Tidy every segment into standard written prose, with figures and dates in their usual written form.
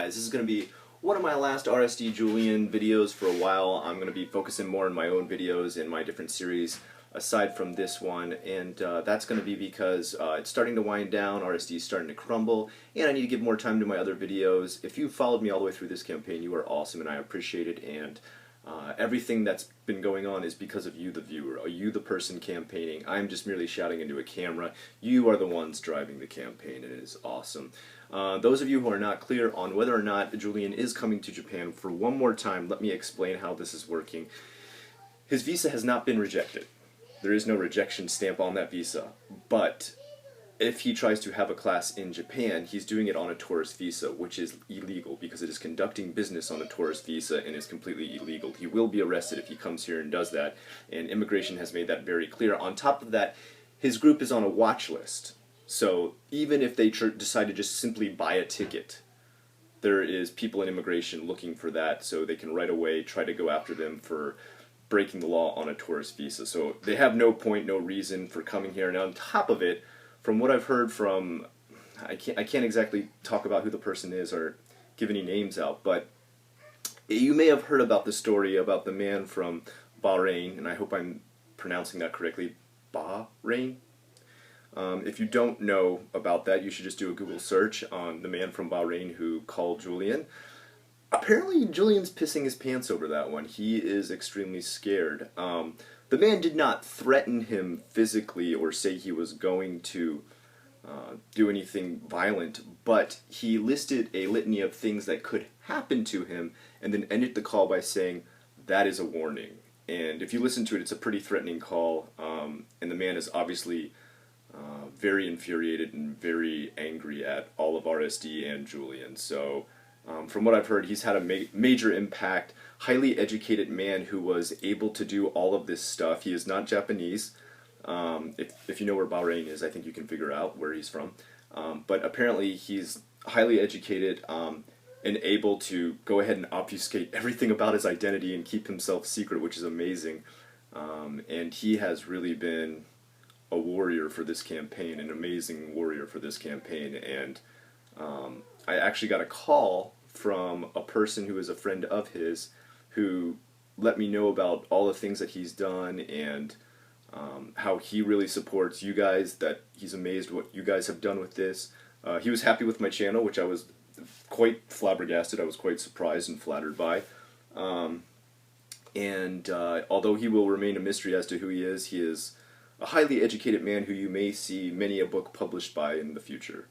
Guys, this is going to be one of my last RSD Julian videos for a while. I'm going to be focusing more on my own videos in my different series aside from this one, and that's going to be because it's starting to wind down, RSD is starting to crumble, and I need to give more time to my other videos. If you followed me all the way through this campaign, you are awesome and I appreciate it, and everything that's been going on is because of you, the viewer, you, the person campaigning. I'm just merely shouting into a camera. You are the ones driving the campaign, and it is awesome. Those of you who are not clear on whether or not Julian is coming to Japan, for one more time, let me explain how this is working. His visa has not been rejected. There is no rejection stamp on that visa, but if he tries to have a class in Japan, he's doing it on a tourist visa, which is illegal because it is conducting business on a tourist visa and is completely illegal. He will be arrested if he comes here and does that, and immigration has made that very clear. On top of that, his group is on a watch list. So even if they decide to just simply buy a ticket, there is people in immigration looking for that, so they can right away try to go after them for breaking the law on a tourist visa. So they have no point, no reason for coming here. And on top of it, from what I've heard from, I can't exactly talk about who the person is or give any names out, but you may have heard about the story about the man from Bahrain, and I hope I'm pronouncing that correctly, Bahrain? If you don't know about that, you should just do a Google search on the man from Bahrain who called Julian. Apparently Julian's pissing his pants over that one. He is extremely scared. The man did not threaten him physically or say he was going to do anything violent, but he listed a litany of things that could happen to him and then ended the call by saying, "That is a warning." And if you listen to it, it's a pretty threatening call, and the man is obviously very infuriated and very angry at all of RSD and Julian. So from what I've heard, he's had a major impact. Highly educated man who was able to do all of this stuff. He is not Japanese. If you know where Bahrain is, I think you can figure out where he's from. But apparently he's highly educated and able to go ahead and obfuscate everything about his identity and keep himself secret, which is amazing. And he has really been a warrior for this campaign, an amazing warrior for this campaign. And I actually got a call from a person who is a friend of his who let me know about all the things that he's done and how he really supports you guys, that he's amazed what you guys have done with this. He was happy with my channel, which I was quite flabbergasted. I was quite surprised and flattered by. Although he will remain a mystery as to who he is a highly educated man who you may see many a book published by in the future.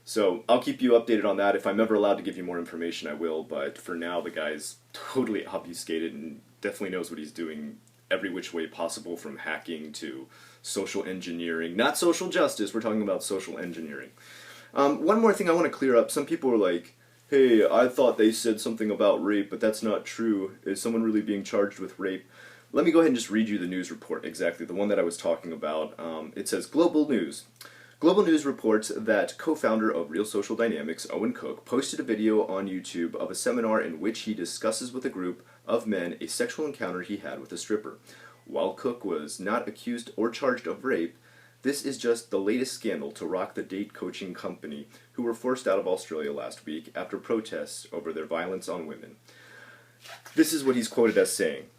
So I'll keep you updated on that. If I'm ever allowed to give you more information, I will, but for now the guy's totally obfuscated and definitely knows what he's doing every which way possible, from hacking to social engineering. Not social justice, we're talking about social engineering. One more thing I want to clear up. Some people are like, "Hey, I thought they said something about rape, but that's not true. Is someone really being charged with rape?" Let me go ahead and just read you the news report, exactly, the one that I was talking about. It says, Global News. Global News reports that co-founder of Real Social Dynamics, Owen Cook, posted a video on YouTube of a seminar in which he discusses with a group of men a sexual encounter he had with a stripper. While Cook was not accused or charged of rape, this is just the latest scandal to rock the date coaching company, who were forced out of Australia last week after protests over their violence on women. This is what he's quoted as saying.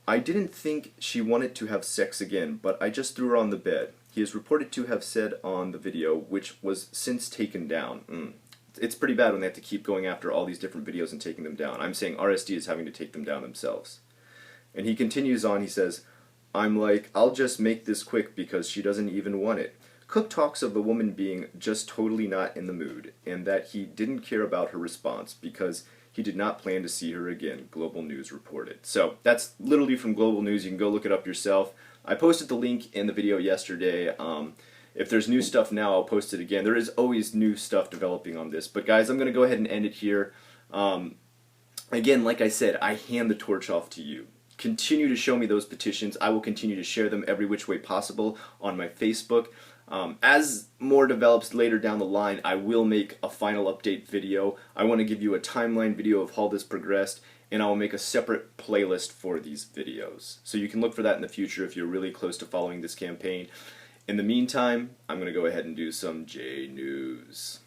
"I didn't think she wanted to have sex again, but I just threw her on the bed," he is reported to have said on the video, which was since taken down. It's pretty bad when they have to keep going after all these different videos and taking them down. I'm saying RSD is having to take them down themselves. And he continues on, he says, "I'm like, I'll just make this quick because she doesn't even want it." Cook talks of the woman being just totally not in the mood, and that he didn't care about her response because he did not plan to see her again, Global News reported. So that's literally from Global News. You can go look it up yourself. I posted the link in the video yesterday. If there's new stuff now, I'll post it again. There is always new stuff developing on this. But guys, I'm going to go ahead and end it here. Again, like I said, I hand the torch off to you. Continue to show me those petitions. I will continue to share them every which way possible on my Facebook. As more develops later down the line, I will make a final update video. I want to give you a timeline video of how this progressed, and I will make a separate playlist for these videos. So you can look for that in the future if you're really close to following this campaign. In the meantime, I'm going to go ahead and do some J News.